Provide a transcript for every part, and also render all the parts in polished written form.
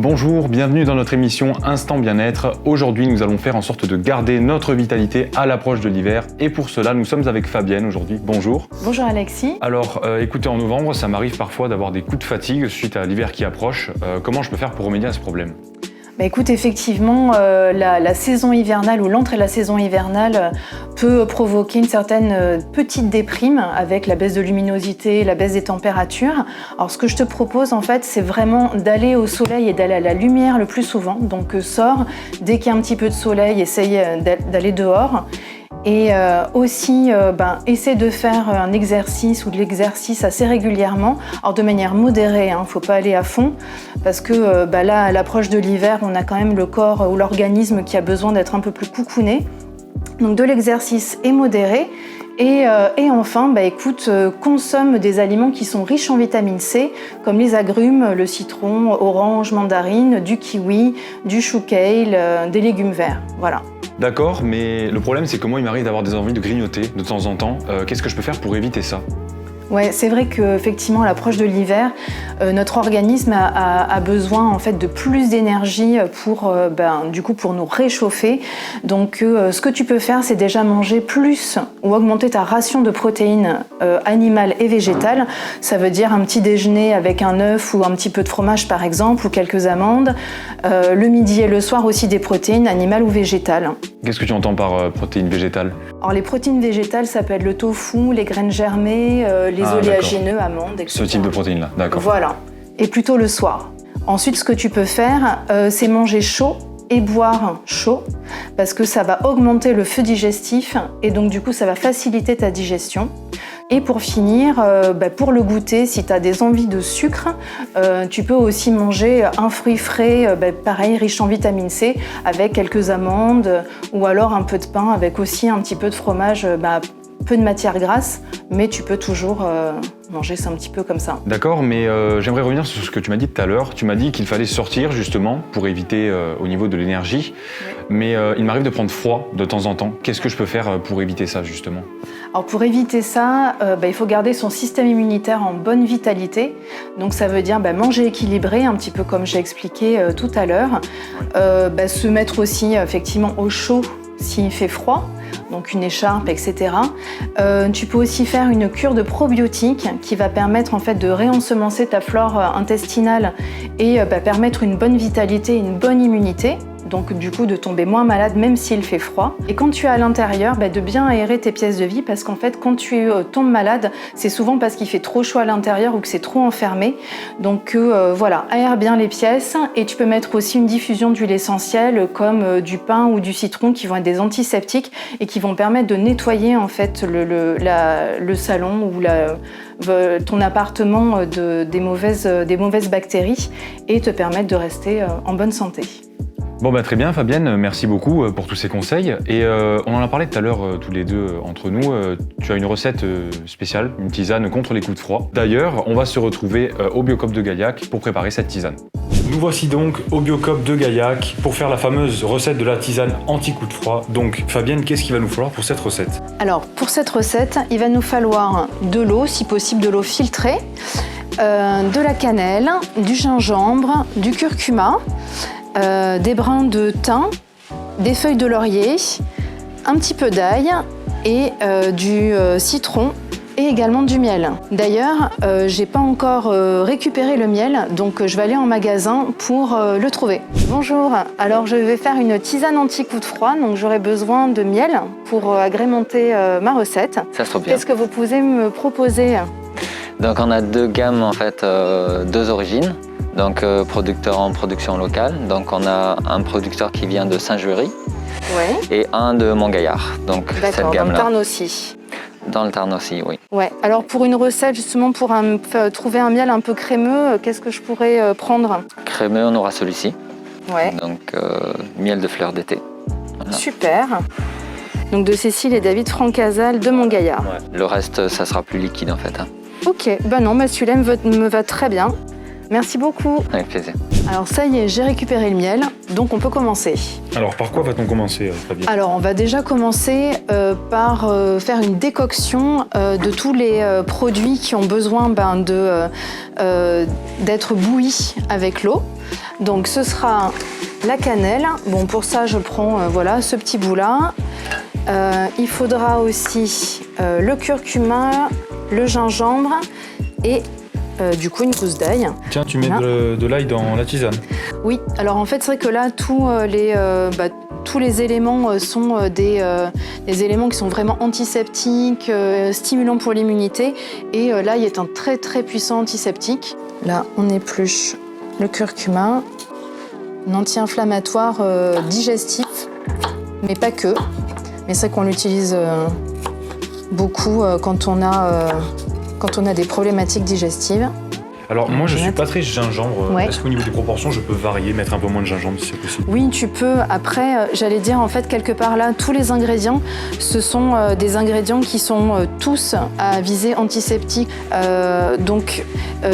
Bonjour, bienvenue dans notre émission Instant Bien-être. Aujourd'hui, nous allons faire en sorte de garder notre vitalité à l'approche de l'hiver. Et pour cela, nous sommes avec Fabienne aujourd'hui. Bonjour. Bonjour Alexis. Alors, écoutez, en novembre, ça m'arrive parfois d'avoir des coups de fatigue suite à l'hiver qui approche. Comment je peux faire pour remédier à ce problème ? Écoute, effectivement, la saison hivernale ou l'entrée de la saison hivernale peut provoquer une certaine petite déprime avec la baisse de luminosité, la baisse des températures. Alors ce que je te propose en fait, c'est vraiment d'aller au soleil et d'aller à la lumière le plus souvent. Donc sors, dès qu'il y a un petit peu de soleil, essaye d'aller dehors. Et aussi, essaie de faire un exercice ou de l'exercice assez régulièrement, alors de manière modérée, hein, faut pas aller à fond, parce que là, à l'approche de l'hiver, on a quand même le corps ou l'organisme qui a besoin d'être un peu plus coucouné. Donc de l'exercice est modéré. Et enfin, consomme des aliments qui sont riches en vitamine C, comme les agrumes, le citron, orange, mandarine, du kiwi, du chou kale, des légumes verts, voilà. D'accord, mais le problème c'est que moi il m'arrive d'avoir des envies de grignoter de temps en temps. Qu'est-ce que je peux faire pour éviter ça ? Ouais, c'est vrai qu'effectivement, à l'approche de l'hiver, notre organisme a besoin en fait de plus d'énergie pour nous réchauffer. Donc, ce que tu peux faire, c'est déjà manger plus ou augmenter ta ration de protéines animales et végétales. Ça veut dire un petit déjeuner avec un œuf ou un petit peu de fromage par exemple, ou quelques amandes. Le midi et le soir aussi des protéines animales ou végétales. Qu'est-ce que tu entends par protéines végétales ? Alors les protéines végétales, ça peut être le tofu, les graines germées, les oléagineux, amandes, etc. Ce type de protéines-là, d'accord. Voilà, et plutôt le soir. Ensuite, ce que tu peux faire, c'est manger chaud et boire chaud, parce que ça va augmenter le feu digestif, et donc du coup, ça va faciliter ta digestion. Et pour finir, pour le goûter, si tu as des envies de sucre, tu peux aussi manger un fruit frais, pareil, riche en vitamine C, avec quelques amandes, ou alors un peu de pain avec aussi un petit peu de fromage, peu de matière grasse, mais tu peux toujours manger ça un petit peu comme ça. D'accord, mais j'aimerais revenir sur ce que tu m'as dit tout à l'heure. Tu m'as dit qu'il fallait sortir justement pour éviter au niveau de l'énergie, oui. Mais il m'arrive de prendre froid de temps en temps. Qu'est-ce que je peux faire pour éviter ça justement ? Alors pour éviter ça, il faut garder son système immunitaire en bonne vitalité. Donc ça veut dire manger équilibré, un petit peu comme j'ai expliqué tout à l'heure. Se mettre aussi effectivement au chaud s'il fait froid, donc une écharpe, etc. Tu peux aussi faire une cure de probiotiques qui va permettre en fait de réensemencer ta flore intestinale et permettre une bonne vitalité, une bonne immunité. Donc du coup de tomber moins malade même s'il fait froid. Et quand tu es à l'intérieur, de bien aérer tes pièces de vie, parce qu'en fait quand tu tombes malade, c'est souvent parce qu'il fait trop chaud à l'intérieur ou que c'est trop enfermé. Donc aère bien les pièces, et tu peux mettre aussi une diffusion d'huile essentielle comme du pin ou du citron qui vont être des antiseptiques et qui vont permettre de nettoyer en fait le salon ou ton appartement des mauvaises bactéries et te permettre de rester en bonne santé. Bon très bien Fabienne, merci beaucoup pour tous ces conseils. Et on en a parlé tout à l'heure tous les deux entre nous, tu as une recette spéciale, une tisane contre les coups de froid. D'ailleurs, on va se retrouver au Biocop de Gaillac pour préparer cette tisane. Nous voici donc au Biocop de Gaillac pour faire la fameuse recette de la tisane anti-coup de froid. Donc Fabienne, qu'est-ce qu'il va nous falloir pour cette recette ? Alors pour cette recette, il va nous falloir de l'eau, si possible de l'eau filtrée, de la cannelle, du gingembre, du curcuma, des brins de thym, des feuilles de laurier, un petit peu d'ail et du citron et également du miel. D'ailleurs, j'ai pas encore récupéré le miel, donc je vais aller en magasin pour le trouver. Bonjour, alors je vais faire une tisane anti-coup de froid, donc j'aurai besoin de miel pour agrémenter ma recette. Ça se trouve bien. Qu'est-ce que vous pouvez me proposer ? Donc on a deux gammes en fait, deux origines. Donc producteur en production locale, donc on a un producteur qui vient de Saint-Juéry et un de Montgaillard, donc cette gamme-là. Dans le Tarn aussi. Dans le Tarn aussi, oui. Ouais. Alors pour une recette justement pour trouver un miel un peu crémeux, qu'est-ce que je pourrais prendre ? Crémeux, on aura celui-ci. Ouais. Donc miel de fleurs d'été. Voilà. Super. Donc de Cécile et David Francazal de Montgaillard. Ouais. Le reste, ça sera plus liquide en fait. Ok, non, celui-là me va très bien. Merci beaucoup. Avec plaisir. Alors ça y est, j'ai récupéré le miel, donc on peut commencer. Alors par quoi va-t-on commencer, Fabienne? Alors on va déjà commencer par faire une décoction de tous les produits qui ont besoin d'être bouillis avec l'eau. Donc ce sera la cannelle. Bon, pour ça je prends voilà, ce petit bout-là. Il faudra aussi le curcuma, le gingembre et du coup une gousse d'ail. Tiens, tu mets de l'ail dans la tisane? Oui, alors en fait c'est vrai que là tous les éléments sont des éléments qui sont vraiment antiseptiques, stimulants pour l'immunité, et l'ail est un très très puissant antiseptique. Là on épluche le curcuma, un anti-inflammatoire digestif, mais pas que. Mais c'est vrai qu'on l'utilise beaucoup quand on a des problématiques digestives. Alors moi je suis pas très gingembre, Ouais. Est-ce qu'au niveau des proportions je peux varier, mettre un peu moins de gingembre si c'est possible? Oui, tu peux. Après, j'allais dire en fait quelque part là, tous les ingrédients, ce sont des ingrédients qui sont tous à visée antiseptique. Donc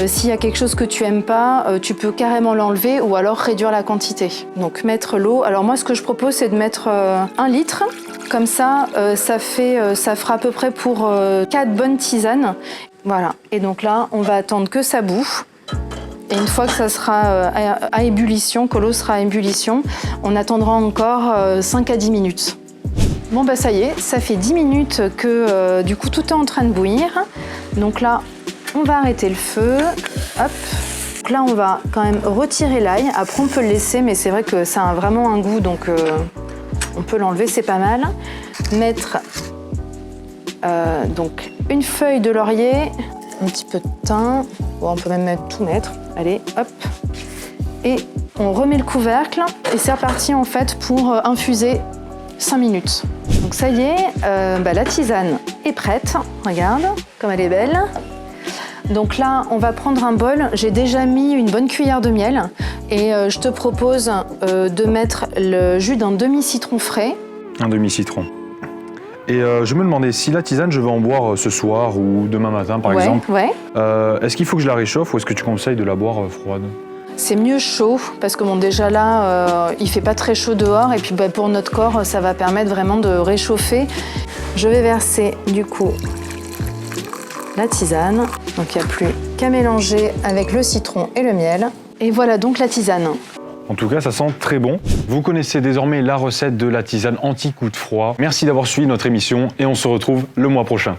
s'il y a quelque chose que tu aimes pas, tu peux carrément l'enlever ou alors réduire la quantité. Donc mettre l'eau. Alors moi ce que je propose c'est de mettre 1 litre. Comme ça, ça fera à peu près pour 4 bonnes tisanes. Voilà. Et donc là, on va attendre que ça bouffe. Et une fois que ça sera à ébullition, que l'eau sera à ébullition, on attendra encore 5 à 10 minutes. Bon bah ça y est, ça fait 10 minutes que du coup tout est en train de bouillir. Donc là, on va arrêter le feu. Hop. Donc là, on va quand même retirer l'ail. Après, on peut le laisser, mais c'est vrai que ça a vraiment un goût, donc on peut l'enlever, c'est pas mal. Mettre donc une feuille de laurier, un petit peu de thym. Bon, on peut même tout mettre. Allez, hop. Et on remet le couvercle et c'est reparti en fait pour infuser 5 minutes. Donc ça y est, la tisane est prête. Regarde comme elle est belle. Donc là, on va prendre un bol. J'ai déjà mis une bonne cuillère de miel et je te propose de mettre le jus d'un demi-citron frais. Un demi-citron. Et je me demandais, si la tisane, je veux en boire ce soir ou demain matin, par exemple, est-ce qu'il faut que je la réchauffe ou est-ce que tu conseilles de la boire froide? C'est mieux chaud, parce que bon, déjà là, il fait pas très chaud dehors, et puis pour notre corps, ça va permettre vraiment de réchauffer. Je vais verser du coup la tisane. Donc il n'y a plus qu'à mélanger avec le citron et le miel. Et voilà donc la tisane. En tout cas, ça sent très bon. Vous connaissez désormais la recette de la tisane anti-coup de froid. Merci d'avoir suivi notre émission et on se retrouve le mois prochain.